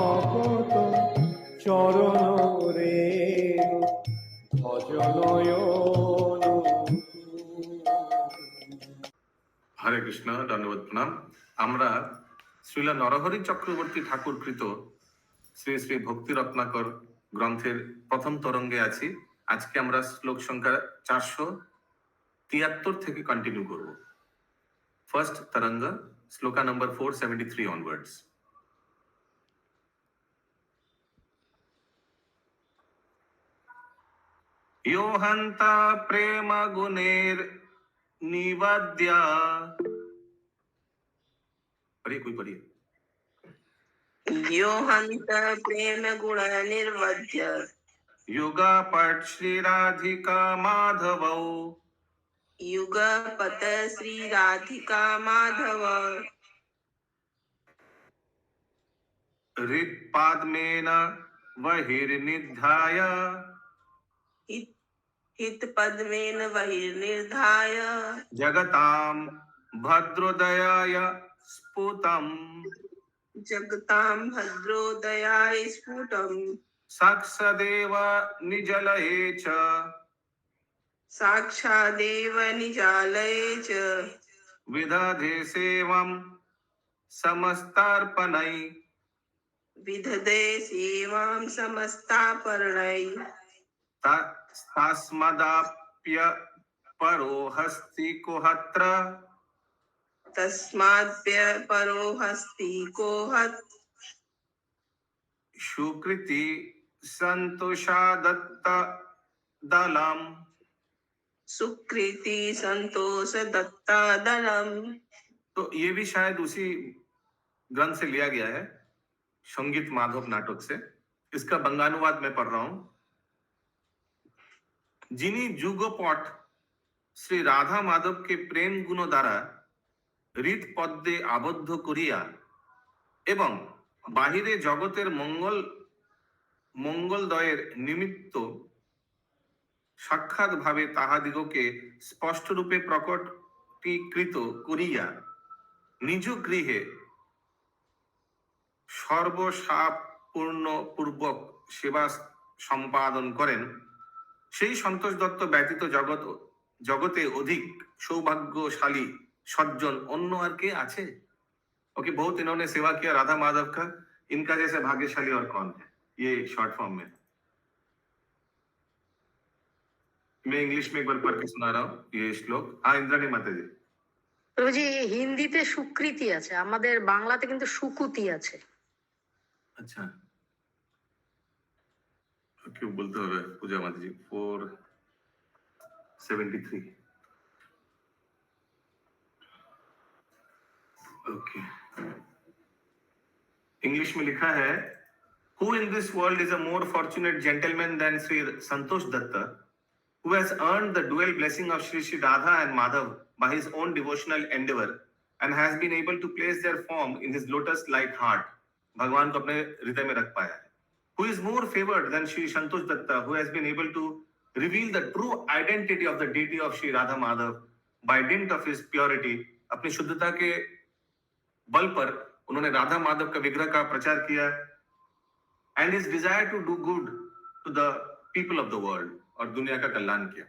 ভকত চরণ রেণু ভজনয়ন। হরে কৃষ্ণ, দণ্ডবোধ প্রণাম। আমরা শ্রীলা নরহরি চক্রবর্তী ঠাকুর কৃত শ্রী শ্রী ভক্তি রত্নাকর গ্রন্থের প্রথম তরঙ্গে আছি। আজকে আমরা শ্লোক সংখ্যা 473 থেকে কন্টিনিউ করব। ফার্স্ট তরঙ্গ, শ্লোকা নম্বর 473 অনওয়ার্ডস। यो हन्ता प्रेम गुणेर निवद्या, पढ़िए कोई पढ़िए। यो हन्त प्रेम गुण निर्वध्य युगापट श्री राधिका माधवौ, युगपत श्री राधिका माधव हृत्पाद्मेन बहिर्निधाय, हित पद्मेन बहिर्निधाय जगतां भद्रोदयाय स्फुटं, जगतां भद्रोदयाय स्फुटम् साक्षादेव निजलये च, साक्षादेव निजालये च विदधे सेवं समस्तार्पणै, विदधे सेवां समस्तापर्णै तस्मदाप्य परो हस्ति कुहत्र, तस्माद्य परो हस्ति को हत् सुकृति संतोषादत्त दलम। सुकृति संतोष दत्ता दलम। तो ये भी शायद उसी ग्रंथ से लिया गया है, संगीत माधव नाटक से। इसका बंगानुवाद मैं पढ़ रहा हूं। যিনি যুগপট শ্রী রাধা মাধবকে প্রেম গুণ দ্বারা হৃদ পদ্মে আবদ্ধ করিয়া এবং বাহিরে জগতের মঙ্গলদয়ের নিমিত্ত সাক্ষাৎ ভাবে তাহাদিগকে স্পষ্ট রূপে প্রকটীকৃত করিয়া নিজ গৃহে সর্বসাপূর্ণ পূর্বক সেবা সম্পাদন করেন, সেই সন্তোষ দত্ত ব্যতীত জগতে অধিक सौभाग्यशाली सज्जन अन्य और के आछे? ओके, बहुत इन्होंने सेवा किया राधा माधव का, इनका जैसे भाग्यशाली और कौन है? ये शॉर्ट फॉर्म में मैं इंग्लिश में एक बार पढ़ के सुना रहा हूँ ये श्लोक। हाँ, इंद्राणी माता जी। প্রভুজি, হিন্দিতে সুকৃতি আছে, আমাদের বাংলাতে কিন্তু সুকুতি আছে। अच्छा, क्यों बोलते हो पूजा माता जी? 473। ओके, इंग्लिश में लिखा है, Who in this world is a more fortunate gentleman than Sri Santosh Datta, who has earned the dual blessing of Sri Sri Radha and Madhav by his own devotional endeavor and has been able to place their form in his lotus-like heart? भगवान को अपने हृदय में रख पाया है। Who is more favored than Sri Santosh Datta, who has been able to reveal the true identity of the deity of Sri Radha Madhav by dint of his purity? अपनी शुद्धता के बल पर उन्होंने राधा माधव का विग्रह का प्रचार किया and his desire to do good to the people of the world, और दुनिया का कल्याण किया।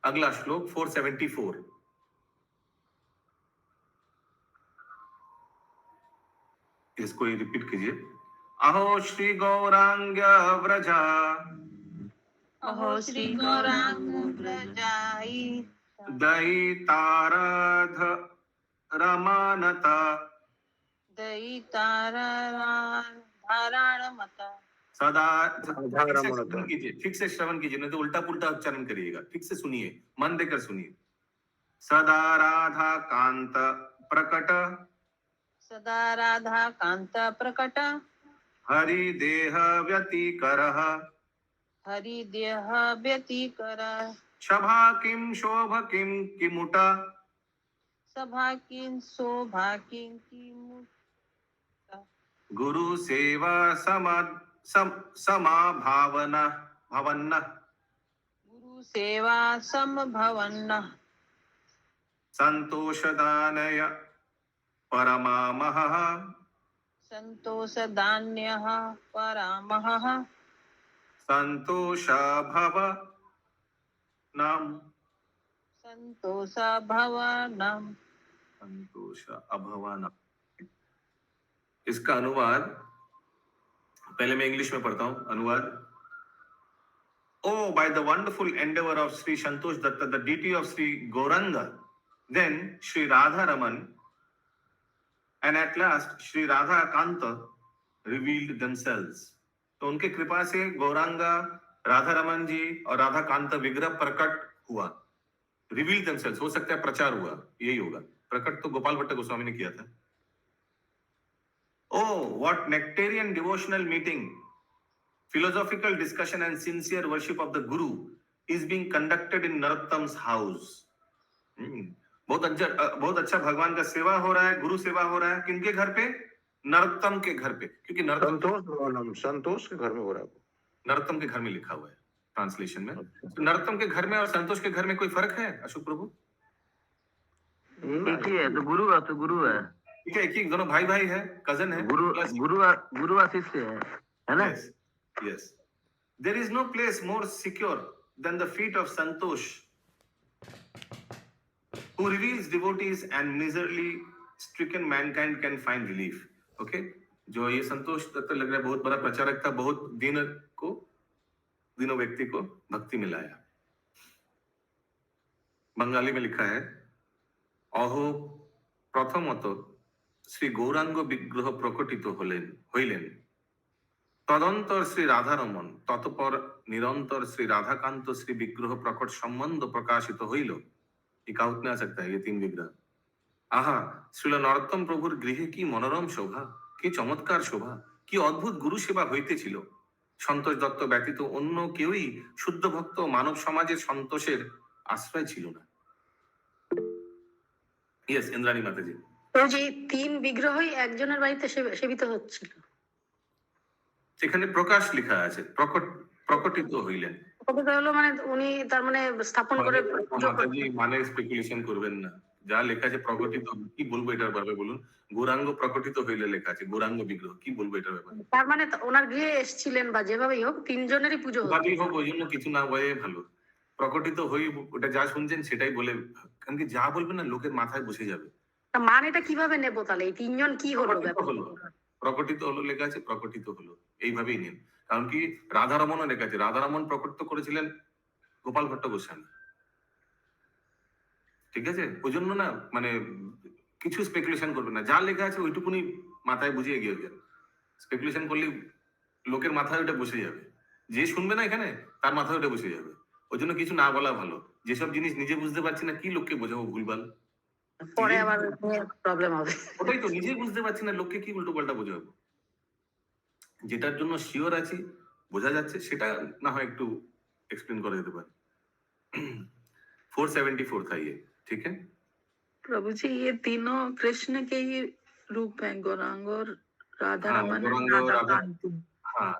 अगला श्लोक 474। इसको रिपीट कीजिए। अहो श्री गौरांग व्रजा, अहो श्री गौरांग व्रजाई दयिताराध रमानता, दयिताराणमता सदा। श्रवण कीजिए, ठीक से श्रवण कीजिए, नहीं तो उल्टा पुल्टा उच्चारण करिएगा। ठीक से सुनिए, मन देकर सुनिए। सदा राधा कांत प्रकट, सदा राधा कांत प्रकट, हरि देह व्यतिकर, हरि देह व्यतिकर, शभा किम शोभ किम किमुट, सभा किं शोभा किं किमुट, गुरु सेवा समा भावना भवन्न, गुरु सेवा समभवन्न, संतोषदानय परमामहः, सन्तोषदान्यः परामहः संतोषा भव नाम सन्तोषभवनं संतोष अभवाना। इसका अनुवाद पहले मैं इंग्लिश में पढ़ता हूं। अनुवाद: Oh, by the wonderful endeavor of Sri Santosh Datta, the deity of Sri Gauranga, then Sri Radha Raman, and at last Sri Radha Kanta revealed themselves. तो उनके कृपा से गौरांगा, राधा रमन जी और राधा कांत विग्रह प्रकट हुआ। रिवील themselves हो सकता है प्रचार हुआ, यही होगा। प्रकट तो गोपाल भट्ट गोस्वामी ने किया था। Oh, what nectarian devotional meeting! Philosophical discussion and sincere worship of the Guru is being conducted in Narottam's house. बहुत अच्छा भगवान का सेवा हो रहा है, गुरु सेवा हो रहा है। किनके घर पे? नरोत्तम के घर पे। क्योंकि संतोष के घर में हो रहा है। नरोत्तम के घर में लिखा हुआ है ट्रांसलेशन में। तो नरोत्तम के घर में और संतोष के घर में कोई फर्क है अशोक प्रभु? एक ही है, तो गुरु है। ठीक है, एक ही, दोनों भाई भाई है, कजन है। गुरु शिष्य है ना? Yes. There is no place more secure than the feet of Santosh, who reveals devotees and miserably stricken mankind can find relief. Okay? जो ये संतोष तत्व लग रहा है बहुत बड़ा प्रचारक था, बहुत दिनों व्यक्ति को भक्ति मिलाया। बंगाली में लिखा है, अहो प्रथमत श्री गौरांग विग्रह प्रकटित হইলেন, তদন্তর শ্রী রাধারমন, ততপর নিরন্তর শ্রী রাধাকান্ত শ্রী বিগ্রহ প্রকট সম্বন্ধ প্রকাশিত হইল। ये काउट में आ सकता है ये 3 विग्रह। आहा, श्रील नरोत्तम प्रभुर गृहे की मनोरम शोभा, কি চমৎকার শোভা, কি অদ্ভুত গুরু সেবা হইতেছিল। সন্তোষ দত্ত ব্যতীত অন্য কেউই শুদ্ধ ভক্ত মানব সমাজের সন্তোষের আশ্রয় ছিল না। ইয়েস, ইন্দ্রাণী মাতাজি। তো যে 3 বিগ্রহই একজনের বাড়িতে সেবিত হচ্ছিল। সেখানে প্রকাশ লেখা আছে, প্রকটিত হইলেন। প্রকটিত হলো মানে উনি তার মানে স্থাপন করে মাতাজি মানে স্পেকুলেশন করবেন না। যা লেখা আছে প্রকটিত, কি বলবো এটার ব্যাপারে বলুন? গৌরাঙ্গ প্রকটিত হইলে লেখা আছে, গৌরাঙ্গ বিগ্রহ, কি বলবো এটার ব্যাপারে? তার মানে ওনার গৃহে এসেছিলেন বা যেভাবেই হোক 3 জনেরই পুজো হতো। বাকি হোক, ওই জন্য কিছু না বলে ভালো। প্রকটিত হই, ওটা যা শুনছেন সেটাই বলে, কারণ কি যা বলবেন না লোকের মাথায় বসে যাবে। মানেটা কিভাবে নেব তাহলে? এই 3 জন কি হলো? প্রকটিত হলো লেখা আছে, প্রকটিত হলো, এইভাবেই নিন। কারণ কি রাধারমণও লেখা আছে, রাধারমণ প্রকটিত করেছিলেন গোপাল ভট্ট গোস্বামী। ঠিক আছে, ওই জন্য না মানে কিছু স্পেকুলেশন করবে না, যা লেখা আছে ওইটুকুনি মাথায় বুঝিয়ে গিয়ে যাবে। স্পেকুলেশন করলে লোকের মাথায় ওটা বসে যাবে, যে শুনবে না এখানে তার মাথায় ওটা বসে যাবে। ওই জন্য কিছু না বলা ভালো। যেসব জিনিস নিজে বুঝতে পারছি না, কি লোককে বোঝাবো ভুলভাল? পরে আবার প্রবলেম হবে। ওটাই তো, নিজে বুঝতে পারছি না, লোককে কি উল্টো পাল্টা বোঝাবো? যেটার জন্য শিওর আছি, বোঝা যাচ্ছে, সেটা না হয় একটু एक्सप्लेन कर देते पारे। 474 था ये, ठीक है प्रभु जी। ये तीनों कृष्ण के ही रूप हैं, गौरांग और राधा रमन। हाँ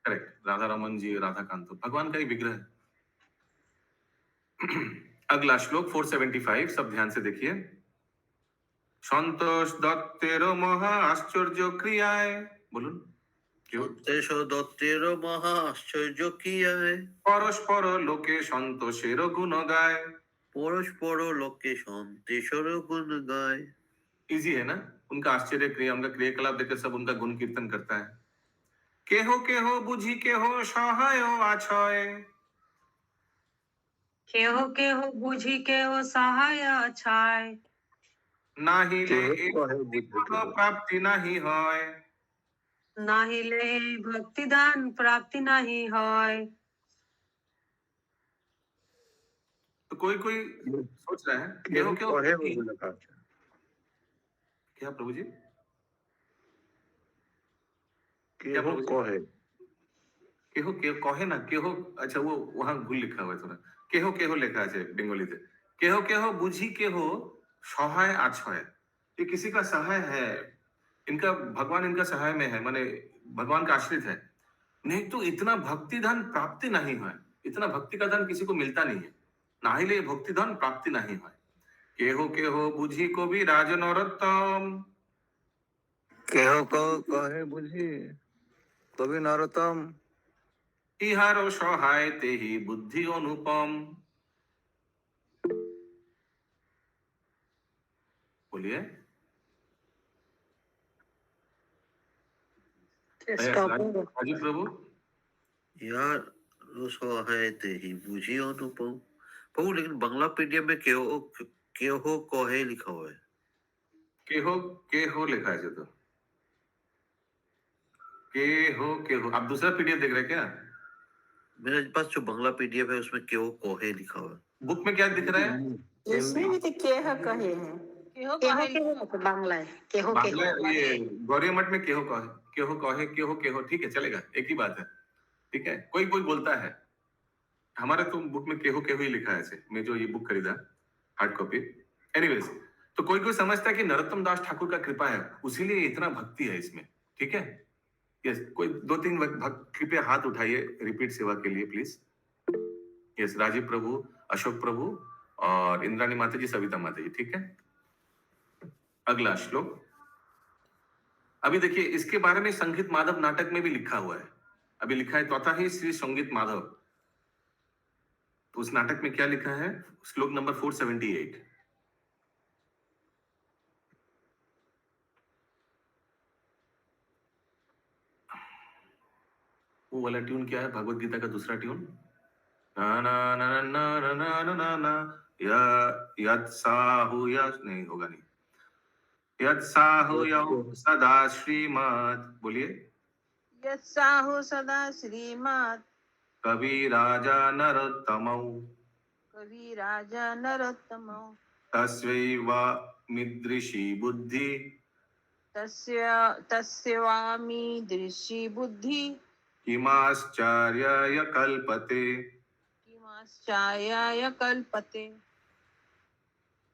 करेक्ट, राधा रमन जी, राधा कांत भगवान का ही विग्रह है। अगला श्लोक 475, सब ध्यान से देखिए। संतोष दत्तेरो महा आश्चर्य क्रियाए, बोलून সন্তোষ দত্তের মহা আশ্চর্য ক্রিয়ায়, পরস্পর লোকে সন্তোষের গুণ গায়, পরস্পর লোকে সন্তোষের গুণ গায়। इजी है ना? उनका आश्चर्य क्रिया, उनका क्रियाकलाप देखकर सब उनका गुण कीर्तन करता है। केहो केहो बुझी केहो सहाय आछय, केहो केहो बुझी केहो सहाय आछय, नाहिले प्राप्ति नहीं হয়, नाहिले भक्ति दान प्राप्ति नहीं হয়। तो कोई सोच रहा है केहो केहो क्या प्रभु जी? केहो कहे ना, केहो, अच्छा वो वहां भूल लिखा हुआ है थोड़ा। केहो केहो लिखा है बंगाली में, केहो केहो बुझी केहो सहाय आछय, ये किसी का सहाय है, इनका भगवान इनका सहाय में है, माने भगवान का आश्रित है। नहीं तो इतना भक्ति धन प्राप्ति नहीं है, इतना भक्ति का धन किसी को मिलता नहीं है, ना ही ले भक्ति धन प्राप्ति नहीं है। केहो केहो बुझी को भी राज नरोत्तम, কেহ কহে বুঝি কবি নরোত্তম ইহার সহায় তেহি বুদ্ধি অনুপম। बोलिए। Stop. राजीव प्रभु। यार सहाय ते ही बुझी अनुपम। प्रभु लेकिन बांग्ला पीडीएफ में केहो कहे लिखा हुआ है। के हो लिखा है तो के हो आप दूसरा पीडीएफ देख रहे हैं क्या? मेरे पास जो बांग्ला पीडीएफ है उसमें केहो कहे लिखा हुआ है। बुक में क्या दिख रहा है? इसमें भी तो केह कहे हैं। केहो केहो कहे केहो बांग्लाয় केहो बांग्ला केहो ये गौरी मठ में केहो ठीक है, चलेगा, एक ही बात है। ठीक है, कोई कोई बोलता है, हमारे तो बुक में केहो केहो ही लिखा है ऐसे। मैं जो ये बुक खरीदा हार्ड कॉपी, एनीवेज, तो कोई कोई समझता है कि नरोत्तम दास ठाकुर का कृपा है, उसीलिए इतना भक्ति है इसमें। ठीक है, यस, कोई 2-3 भक्त कृपया हाथ उठाइए रिपीट सेवा के लिए प्लीज। यस, राजीव प्रभु, अशोक प्रभु और इंद्राणी माता जी, सविता माता जी। ठीक है, अगला श्लोक। अभी देखिए, इसके बारे में संगीत माधव नाटक में भी लिखा हुआ है। अभी लिखा है त्वथा ही श्री संगीत माधव। तो उस नाटक में क्या लिखा है? श्लोक नंबर 478। वो वाला ट्यून क्या है? भगवत गीता का दूसरा ट्यून, ना ना ना ना ना ना ना ना ना या यद साहु या नहीं होगा, नहीं, यद साहु या सदा श्रीमत्। बोलिए। यत्साहु सदा श्रीमत् कवि राजा नरोत्तमौ कवि राजा नरोत्तमौ तस्यैवामीदृशी बुद्धि तस्यवामी दृशी बुद्धि किमाश्चर्याय कल्पते। किमाश्चर्याय कल्पते।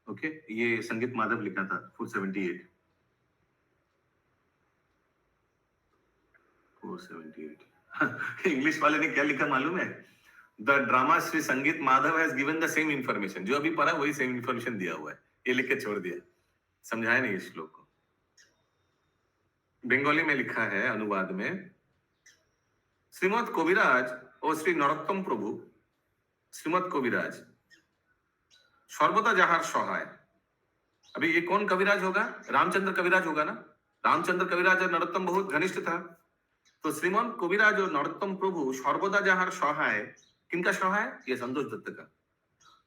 ओके, ये संगीत माधव लिखा था 478। 478 इंग्लिश वाले ने क्या लिखा मालूम है? द ड्रामा श्री संगीत Madhav has given the same information. जो अभी पढ़ा वही सेम इंफॉर्मेशन दिया हुआ है, ये लिख के छोड़ दिया, समझाया नहीं इस श्लोक को। बंगाली में लिखा है अनुवाद में, श्रीमद कविराज और श्री नरोत्तम प्रभु, श्रीमद कविराज सर्वदा जहार सहाय। अभी ये कौन कविराज होगा? रामचंद्र कविराज होगा ना। रामचंद्र कविराज और नरोत्तम बहुत घनिष्ठ था। तो श्रीमद कविराज और नरोत्तम प्रभु सर्वदा जहार सहाय। किनका सहाय? ये संतोष दत्त का।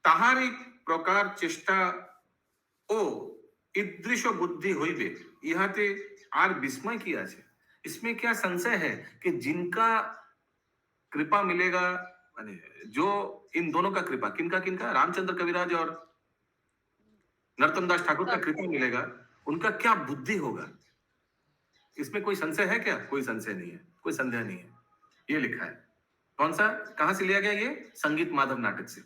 ताहारी प्रकार चेष्टा ओ ईदृश बुद्धि होइबे, इहाते आर विस्मय किया है। इसमें क्या संशय है कि जिनका कृपा मिलेगा, जो इन दोनों का कृपा, किनका किनका? रामचंद्र कविराज और नरोत्तम दास ठाकुर का कृपा मिलेगा, उनका क्या बुद्धि होगा? इसमें कोई संशय है क्या? कोई संशय नहीं है, कोई संदेह नहीं है। ये लिखा है। कौन सा, कहां से लिया गया? ये संगीत माधव नाटक से।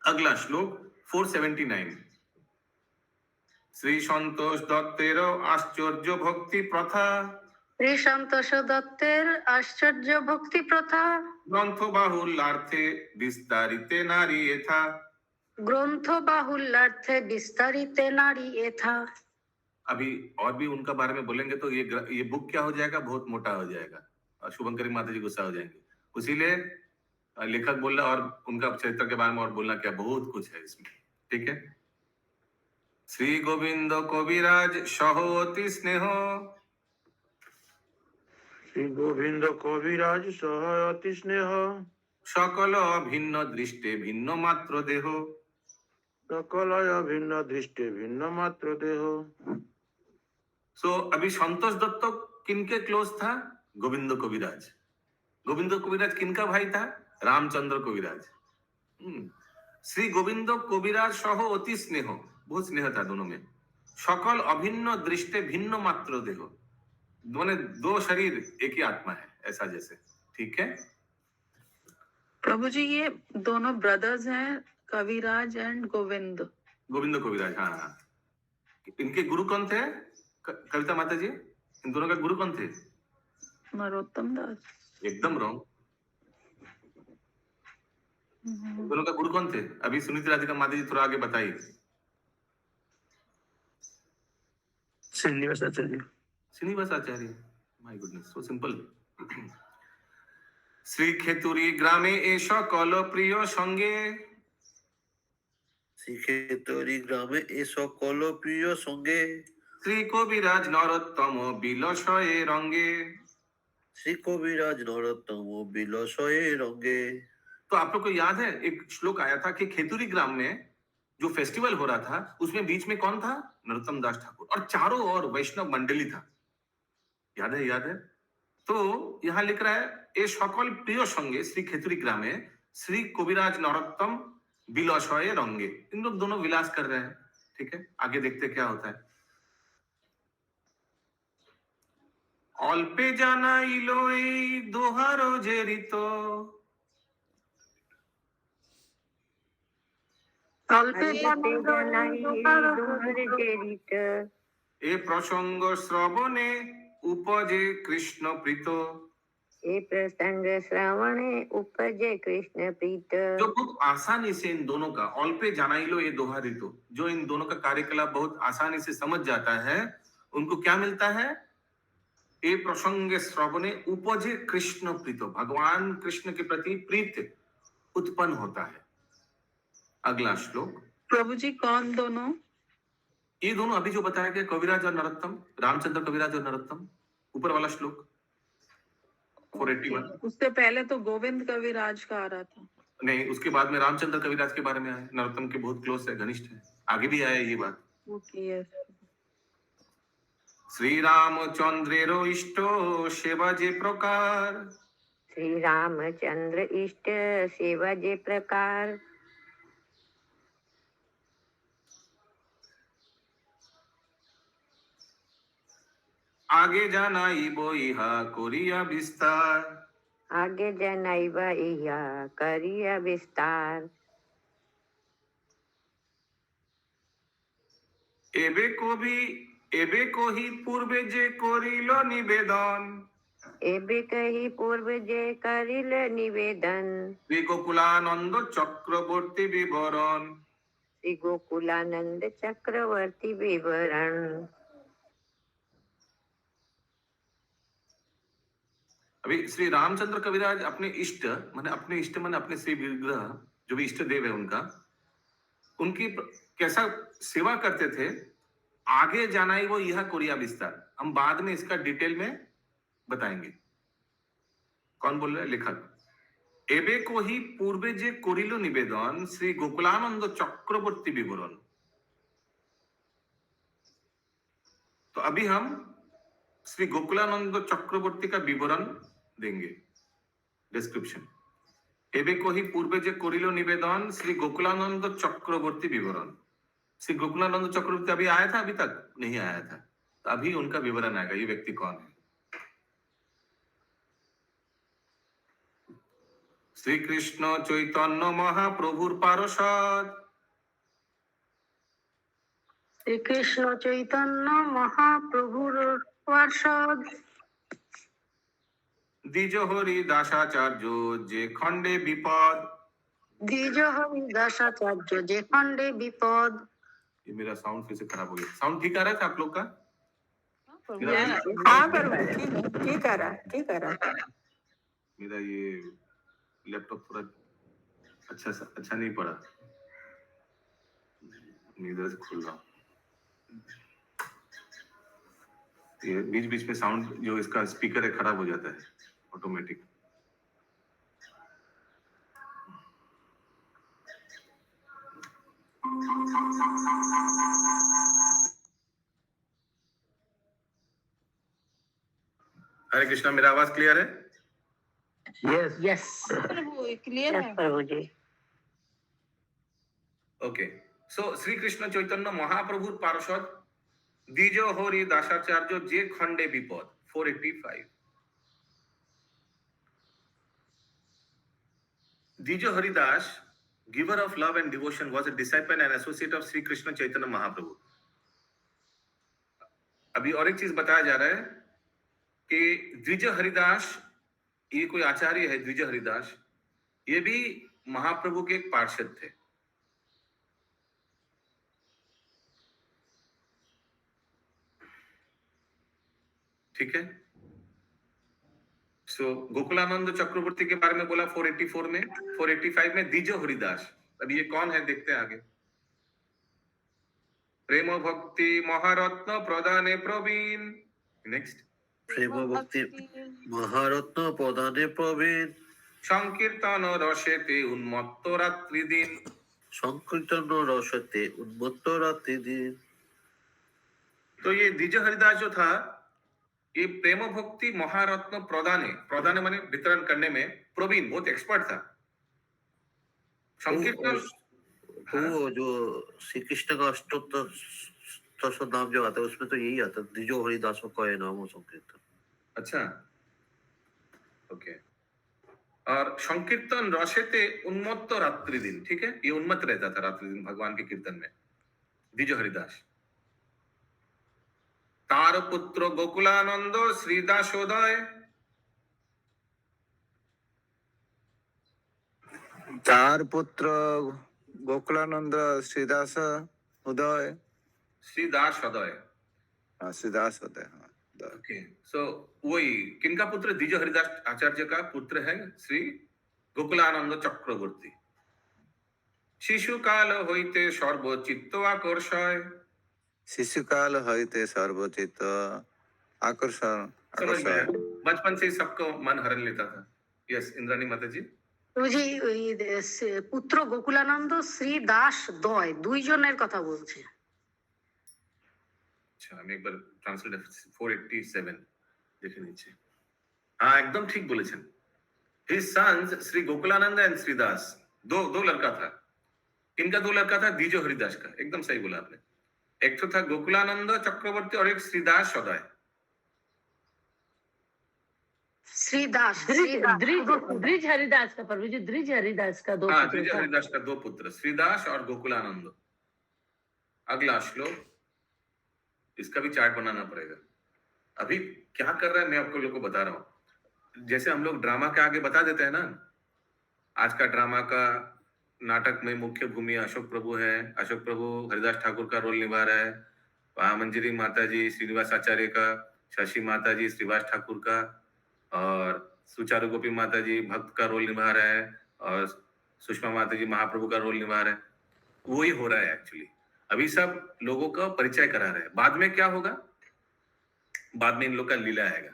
अगला श्लोक 479। श्री संतोष दत्तेर आश्चर्य भक्ति प्रथा শ্রী সন্তোষ দত্তের আশ্চর্য ভক্তি প্রথা ग्रंथ बाहुल्यार्थे विस्तारिते नारी यथा। গ্রন্থ বাহুল্যার্থে বিস্তারিতে নারী এথা। अभी और भी उनका बारे में बोलेंगे तो ये बुक क्या हो जाएगा? बहुत मोटा हो जाएगा और शुभंकरी माता जी गुस्सा हो जाएंगे। उसीलिए लेखक बोल रहा, और उनका चरित्र के बारे में और बोलना क्या, बहुत कुछ है इसमें। ठीक है। श्री गोविंद कविराज सहोति स्नेह श्री गोविंद कविराज सह अति स्नेह सकल भिन्न दृष्टे भिन्न मात्र देह। सकलय भिन्न दृष्टि भिन्न मात्र देह। सो अभी संतोष दत्त किनके क्लोज था? गोविंद कविराज। गोविंद कविराज किनका भाई था? रामचंद्र कविराज। श्री गोविंद कविराज सह अति स्नेह, बहुत स्नेह था दोनों में। सकल अभिन्न दृष्टि भिन्न मात्र देह, दोनों दो शरीर एक ही आत्मा है, ऐसा जैसे। ठीक है प्रभु जी, ये दोनों ब्रदर्स हैं, कविराज एंड गोविंद। गोविंद कविराज, हाँ हाँ। इनके गुरु कौन थे? कविता माता जी, इन दोनों का गुरु कौन थे? नरोत्तम दास। एकदम रॉन्ग। दोनों का गुरु कौन थे? अभी सुनीति राधिका माता जी थोड़ा आगे बताइए। श्रीनिवास आचार्य। श्रीनिवास आचार्य, माय गुडनेस, सो सिंपल। শ্রীক্ষেতুরি গ্রামে এ সকল প্রিয় সঙ্গে শ্রীক্ষেতরি গ্রামে এ সকল প্রিয় সঙ্গে শ্রী কবিরাজ নরোত্তম বিলসয়ে রঙ্গে। শ্রী কবিরাজ নরোত্তম বিলসয়ে রঙ্গে। तो आप लोग को याद है एक श्लोक आया था कि खेतुरी ग्राम में जो फेस्टिवल हो रहा था उसमें बीच में कौन था? नरोत्तम दास ठाकुर, और चारों ओर वैष्णव मंडली था। याद है? याद है? तो यहां लिख रहा है ए सकल प्रिय संगे श्री खेतुरी ग्रामे श्री कविराज नरोत्तम बिलसये रंगे। इन लोग दोनों विलास कर रहे हैं। ठीक है, आगे देखते क्या होता है। অল্পে জানাইলো এই দোহারো জেরিত, অল্পে জানাই দোহার জেরিত, এ প্রসঙ্গ শ্রবণে উপজে কৃষ্ণ প্রীত। ए प्रसंग श्रवणे उपजे कृष्ण प्रीत। जो बहुत आसानी से इन दोनों का ऑल्पे जानाइलो ये दोहारितो, जो इन दोनों का कार्यकलाप बहुत आसानी से समझ जाता है, उनको क्या मिलता है? ए प्रसंग श्रवणे उपजे कृष्ण प्रीतो, भगवान कृष्ण के प्रति प्रीत उत्पन्न होता है। अगला श्लोक। प्रभु जी कौन दोनों? ये दोनों अभी जो बताया गया कविराज और नरोत्तम, रामचंद्र कविराज और नरोत्तम, ऊपर वाला श्लोक 481। उससे पहले तो गोविंद कविराज का आ रहा था। नहीं, उसके बाद में रामचंद्र कविराज के बारे में आया। नरोत्तम के बहुत क्लोज है, घनिष्ठ है, आगे भी आया ये बात। ओके। श्री रामचंद्रेरो इष्टो सेवा जे प्रकार, श्री रामचंद्र इष्ट सेवा जे प्रकार, आगे जानाइब इहा करिया विस्तार। आगे जनाइबा इहा करिया विस्तार। एबे कोही पूर्वे जे करिल निवेदन, एबे कही पूर्व जे करिल निवेदन, श्री गोकुलानंद चक्रवर्ती विवरण। श्री गोकुलानंद चक्रवर्ती विवरण। अभी श्री रामचंद्र कविराज अपने इष्ट माने अपने श्री विग्रह, जो भी इष्ट देव है उनकी कैसा सेवा करते थे, आगे जाना ही वो यह कोरिया विस्तार। हम बाद में इसका डिटेल में बताएंगे। कौन बोल रहा है? लेखक। एबे को ही पूर्वे जे कोरिलो निवेदन श्री गोकुलानंद चक्रवर्ती विवरण। तो अभी हम श्री गोकुलानंद चक्रवर्ती का विवरण देंगे, डिस्क्रिप्शन। एबे को ही पूर्वे जे कोरिलो निवेदन श्री गोकुलानंद चक्रवर्ती विवरण। श्री गोकुलानंद चक्रवर्ती अभी आया था? अभी तक नहीं आया था, तो अभी उनका विवरण आएगा। ये व्यक्ति कौन है? श्री कृष्ण चैतन्य महाप्रभुर पार्षद, श्री कृष्ण चैतन्य महाप्रभुर पार्षद, द्विज हरि दासाचार्य जे खंडे विपद। द्विज हरि दासाचार्य जे खंडे विपद। ये मेरा साउंड फिर से खराब हो गया। साउंड ठीक आ रहा था आप लोग का? हाँ पर ठीक आ रहा। मेरा ये लैपटॉप थोड़ा अच्छा नहीं पड़ा, इधर से खुल रहा। ये बीच बीच में साउंड जो इसका स्पीकर है खराब हो जाता है ऑटोमेटिक। हरे कृष्णा, मेरा आवाज क्लियर है? यस प्रभु क्लियर है। प्रभु जी। ओके, सो श्री कृष्ण चैतन्य महाप्रभुर पार्षद द्विज हरि दासाचार्य जे खंडे विपद 485। Dvij Haridas, giver of love and devotion, was a disciple and associate of Sri Krishna Chaitanya Mahaprabhu. अभी और एक चीज बताया जा रहा है कि द्विज हरिदास, ये कोई आचार्य है द्विज हरिदास, ये भी महाप्रभु के एक पार्षद थे। ठीक है। सो गोकुलानंद चक्रवर्ती के बारे में बोला 484 में। 485 में द्विज हरिदास। अब ये कौन है देखते हैं आगे। प्रेम भक्ति महारत्न प्रदाने प्रवीण। नेक्स्ट। प्रेम भक्ति महारत्न प्रदाने प्रवीण। সংকীর্তন রসেতে উন্মত্ত রাত্রি দিন। সংকীর্তন রসতে উন্মত্ত রাত্রি दिन। तो ये द्विज हरिदास जो था, ये प्रेम भक्ति महारत्न प्रदाने माने वितरण करने में प्रवीण, बहुत एक्सपर्ट था। संकीर्तन वो जो श्री कृष्ण का अष्टोत्तर नाम जो आता है उसमें तो यही आता है, द्विजो हरिदासों का ये नाम हो संकीर्तन। अच्छा, ओके। और संकीर्तन रसेते उन्मत्त रात्रि दिन, ठीक है, ये उन्मत्त रहता था रात्रि दिन भगवान के कीर्तन में, द्विज हरिदास। तार पुत्र गोकुलानंद श्रीदासोदय। चार पुत्र गोकुलानंद श्रीदास उदय। श्रीदास उदय। श्रीदास उदय, हाँ। ओके, सो वही किनका पुत्र? द्विज हरिदास आचार्य का पुत्र है श्री गोकुलानंद चक्रवर्ती। शिशु काल होइते सर्वचित्त आकर्षय। शिशु काल होइते सर्वचित्त आकर्षण। समझ में आया? बचपन से ही सबको मन हरण लेता था। यस, इंद्राणी माता जी। বুঝি পুত্র গোকুলানন্দ শ্রী দাস দয় দুইজনের কথা বলছে। अच्छा, আমি একবার ট্রান্সলেট 487 দেখে নিচ্ছি। हाँ, एकदम ठीक बोलेছেন। His sons Shri Gokulananda and Sridas, दो लड़का था। इनका दो लड़का था द्विज हरिदास का, एकदम सही बोला आपने। एक तो था गोकुलानंद चक्रवर्ती और एक श्रीदास सदय। श्रीदास द्विज हरिदास का, प्रभु जी द्विज हरिदास का दो हाँ, पुत्र द्विज था। हरिदास का दो पुत्र, श्रीदास और गोकुलानंद। अगला श्लोक, इसका भी चार्ट बनाना पड़ेगा। अभी क्या कर रहा है मैं आपको लोग को बता रहा हूँ। जैसे हम लोग ड्रामा के आगे बता देते हैं ना, आज का ड्रामा का नाटक में मुख्य भूमि अशोक प्रभु है, अशोक प्रभु हरिदास ठाकुर का रोल निभा रहा है, मंजरी माता जी श्रीनिवास आचार्य का, शशि माता जी श्रीवास ठाकुर का, और सुचारू गोपी माता जी भक्त का रोल निभा रहा है, और सुषमा माता जी महाप्रभु का रोल निभा रहे हैं। वही हो रहा है एक्चुअली। अभी सब लोगों का परिचय करा रहे हैं। बाद में क्या होगा? बाद में इन लोग का लीला आएगा।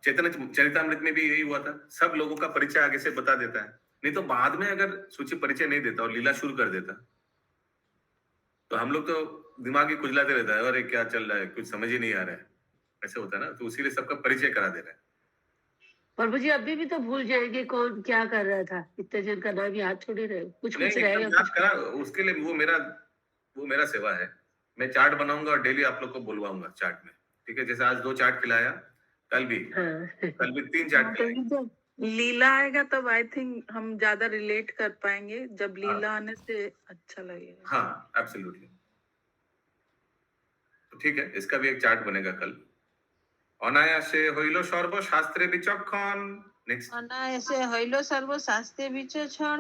चैतन्य चरितामृत में भी यही हुआ था, सब लोगों का परिचय आगे से बता देता है। नहीं तो बाद में अगर सूची परिचय नहीं देता और लीला शुरू कर देता तो हम लोग तो दिमाग ही खुजलाते रहता है, अरे क्या चल रहा है, कुछ समझ ही नहीं आ रहा है, ऐसे होता है ना। तो इसीलिए सबका परिचय करा दे रहा है। प्रभु जी अभी भी तो भूल जाएंगे कौन क्या कर रहा था, इतने जन का नाम याद छोड़ी रहे, कुछ नहीं, रहेगा। याद करा, उसके लिए वो मेरा सेवा है। मैं चार्ट बनाऊंगा और डेली आप लोग को बुलवाऊंगा चार्ट में, ठीक है। जैसे आज 2 चार्ट खिलाया, कल भी 3 चार्ट खिलाएंगे। जब लीला आएगा तब आई थिंक हम ज्यादा रिलेट कर पाएंगे, जब लीला आने से अच्छा लगेगा। हाँ, एब्सोल्युटली। तो ठीक है, इसका भी एक चार्ट बनेगा कल। अनायासे হইল সর্বশাস্ত্রে বিচক্ষণ। नेक्स्ट। अनायासे হইল সর্বশাস্ত্রে বিচক্ষণ।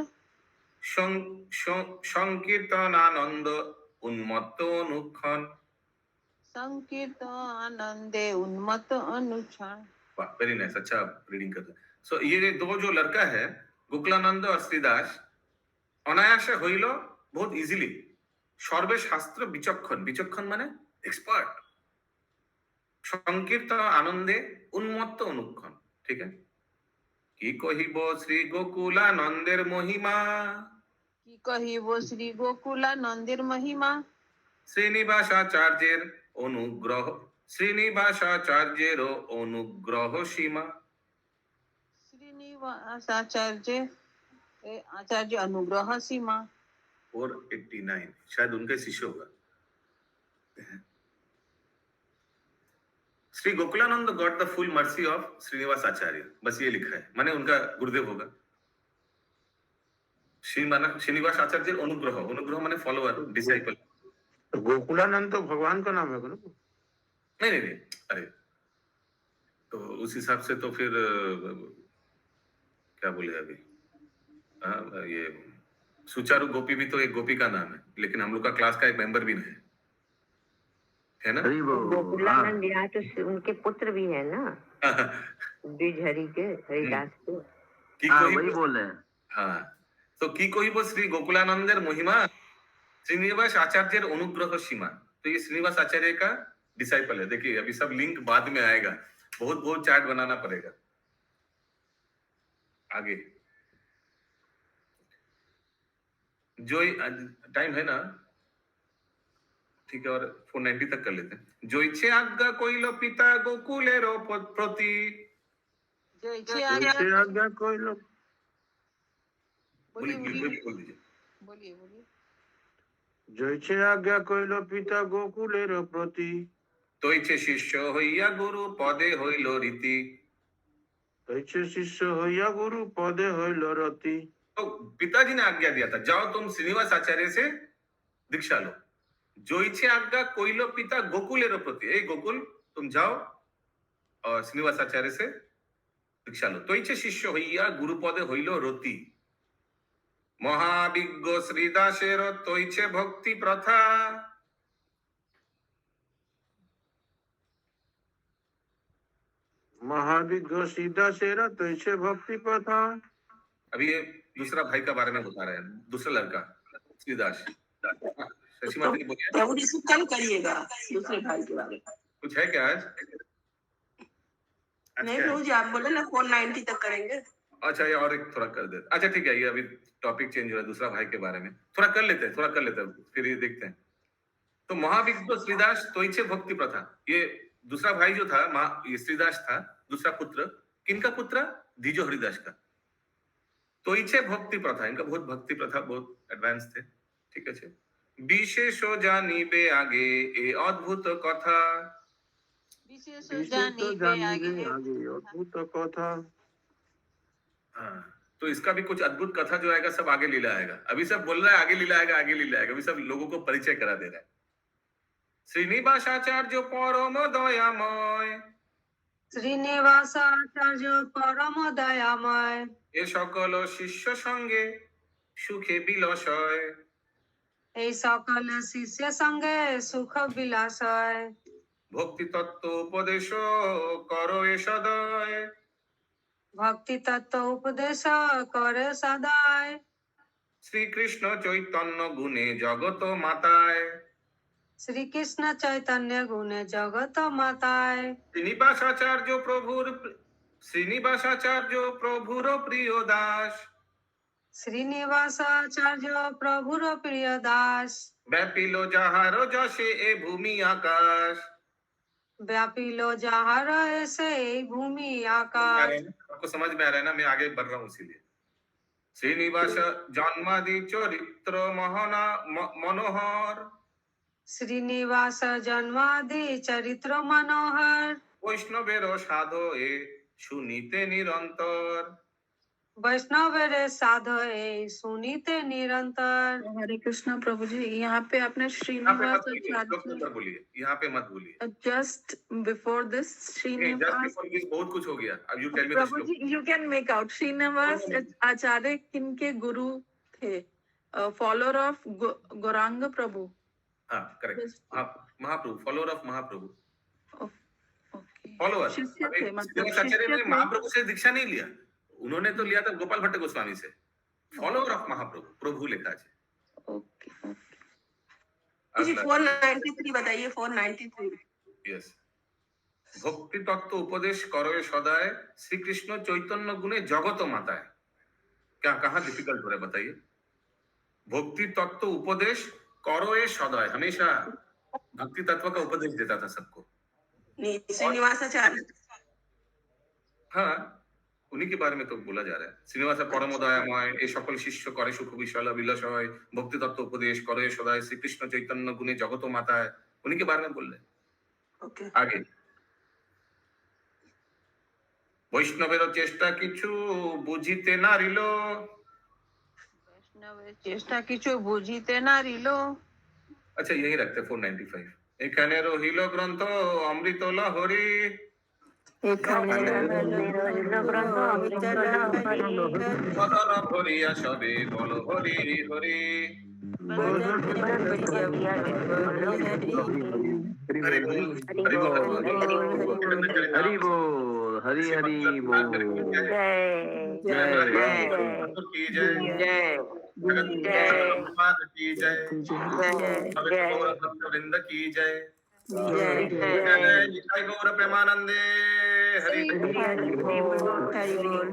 সংকীর্তন আনন্দ উন্মত্ত অনুক্ষণ। संकीर्तन आनंदे उन्मत्त अनुक्षण। वाह, वेरी नाइस, अच्छा रीडिंग करते हैं। सो ये 2 जो लड़का है गोकुलानंद और श्रीदास, अनायासे হইল बहुत इजीली सर्वशास्त्र বিচক্ষণ। বিচক্ষণ माने एक्सपर्ट। সংকীর্তন আনন্দে উন্মত্ত অনুক্ষণ, ঠিক है। কি কহিব শ্রী গোকুলানন্দের মহিমা। কি কহিব শ্রী গোকুলানন্দের মহিমা। শ্রীনিবাসাচার্যের অনুগ্রহ, শ্রীনিবাসাচার্যের অনুগ্রহ সীমা। श्रीनिवास आचार्य आचार्य अनुग्रह सीमा। 489 शायद उनके शिष्य होगा। Shri Gokulanand got the full mercy of Srinivas Acharya, बस ये लिखा है, माने उनका गुरुदेव होगा। श्रीनिवास आचार्य अनुग्रह, अनुग्रह माने फॉलोअर, डिसाइपल। तो गोकुलानंद तो भगवान का नाम है ना? नहीं, अरे तो उस हिसाब से तो फिर क्या बोले अभी, ये सुचारू गोपी भी तो एक गोपी का नाम है, लेकिन हम लोग का क्लास का एक मेंबर भी नहीं है ना? हरि बोल। हाँ गोकुलानंद यहाँ तो उनके पुत्र भी है ना, द्विज हरि के, हरिदास के। की हाँ कोई वही बोल रहे हैं। हाँ, तो की कोई श्री गोकुलानंदेर महिमा श्रीनिवास आचार्य अनुग्रह सीमा। तो ये श्रीनिवास आचार्य का डिसाइपल है। देखिए अभी सब लिंक बाद में आएगा, बहुत बहुत चार्ट बनाना पड़ेगा आगे। जो टाइम है ना, ठीक है, और 490 तक कर लेते हैं। जो इच्छे आज्ञा कोइलो पिता गोकुलेरो प्रति। जो इच्छे जैसे आज्ञा आज्ञा कोई लोग बोलिए बोलिए बोलिए बोल दीजिए। बोलिए बोलिए। जैसे आज्ञा कोइलो पिता गोकुलेर प्रति। तो इच्छे शिष्य होइया गुरु पदे होइलो रीति। तैसे शिष्य होया गुरु पदे होइल रति। तो पिताजी ने आज्ञा दिया था, जाओ तुम श्रीनिवास आचार्य से दीक्षा लो। जो इच्छे आज्ञा कोइलो पिता गोकुलेरो प्रति। ए गोकुल तुम जाओ और श्रीनिवास आचार्य से दीक्षा लो। तो इच्छे शिष्य होइया गुरु पदे होइलो रति। महाविज्ञ श्रीदासेर तो इच्छे भक्ति प्रथा। महाविज्ञ सीधा सेरा तैसे भक्ति प्रथा। अभी ये दूसरा भाई का बारे में बता रहे हैं, दूसरा लड़का श्रीदास। शशि माता जी बोलिए, प्रभु जी कल करिएगा दूसरे भाई के बारे में। कुछ है क्या आज? नहीं अच्छा प्रभु जी, आप बोले ना 490 तक करेंगे। अच्छा, ये और एक थोड़ा कर देते। अच्छा ठीक है, ये अभी टॉपिक चेंज हो रहा है, दूसरा भाई के बारे में थोड़ा कर लेते हैं, फिर ये देखते हैं। तो महाविज्ञ श्रीदास तो इच्छे भक्ति प्रथा। ये दूसरा भाई जो था ये श्रीदास था, दूसरा पुत्र। किनका पुत्र? द्विज हरिदास का। तो इच्छे भक्ति प्रथा, इनका बहुत भक्ति प्रथा, बहुत एडवांस थे। ठीक है, विशेष जानिबे आगे ए अद्भुत कथा। विशेष विशेष जानिबे आगे। आगे अद्भुत कथा। हाँ, तो इसका भी कुछ अद्भुत कथा जो आएगा सब आगे लीला आएगा। अभी सब बोल रहा है आगे लीला आएगा, आगे लीला आएगा। अभी सब लोगों को परिचय करा दे रहा है। श्रीनिवास आचार्य परम दयामय। श्रीनिवास आचार्य परम दयामय। ए सकल शिष्य संगे सुखे बिलसय। এই সকল শিষ্য সঙ্গে সুখ বিলাসয়। भक्ति तत्व उपदेश करो ए सदय। ভক্তি তত্ত্ব উপদেশ করে সদায়। श्री कृष्ण चैतन्य गुणे जगत माताय। শ্রীকৃষ্ণ চৈতন্য গুণে জগত মাতায়। श्रीनिवास आचार्य प्रभुर प्रिय दास। শ্রীনিবাস আচার্য প্রভুর প্রিয় দাস। ব্যাপিল যাহার যশে এ ভূমি আকাশ। ব্যাপিল যাহার এসে এই ভূমি আকাশ। आपको समझ में आ रहा है ना? मैं आगे बढ़ रहा हूँ इसीलिए। श्रीनिवास जन्मादि चरित्र मनोहर। শ্রীনিবাস জন্মাদি চরিত্র মনোহর। वैष्णवेर साधो ए सुनीते निरंतर। वैष्णवेर साध এই শুনিতে নিরন্তর। हरे कृष्णा प्रभु जी, यहाँ पे आपने श्रीनिवास आचार्य बोलिए, यहाँ पे मत बोलिए। जस्ट बिफोर दिस श्रीनिवास बहुत कुछ हो गया। अब you tell me the Prabhu ji, you can make out Srinivas Acharya किनके गुरु थे? Follower of Gauranga Prabhu. हाँ correct, Mahaprabhu, follower of Mahaprabhu. Okay, follower शिष्य थे, मतलब आचार्य शिष्य ने थे। महाप्रभु से दीक्षा नहीं लिया, उन्होंने तो लिया था गोपाल भट्ट गोस्वामी से। फॉलोअर ऑफ महाप्रभु, प्रभु लिखा है। ओके जी 493 बताइए। 493। यस। भक्ति तत्व उपदेश करो सदाय। श्री कृष्ण चैतन्य गुणे जगत माताय। क्या कहाँ डिफिकल्ट हो रहा है बताइए? भक्ति तत्व उपदेश करो सदाय, हमेशा भक्ति तत्व का उपदेश देता था सबको। श्रीनिवास आचार्य। हाँ, उन्हीं के बारे में तो बोला जा रहा है। श्रीनिवास परम दयामय ए सकल शिष्य करे सुख विशाल विलसय। भक्ति तत्व उपदेश करे सदाय। श्री कृष्ण चैतन्य गुणे जगत माता है, उन्हीं के बारे में बोल रहे। ओके, आगे वैष्णवेर चेष्टा किछु बुझिते नारिलो। वैष्णवेर चेष्टा किछु बुझिते नारिलो। अच्छा यही रखते 495। एखाने रहिल ग्रंथ अमृत लहरी। भरिया सबे बोल हरि हरि। हरि बोल हरि बोल हरि हरि बोल जय जय की जय जय की जय जय वृंद की जय जय जय गौर प्रेमानंदे हरि हरि बोल हरि बोल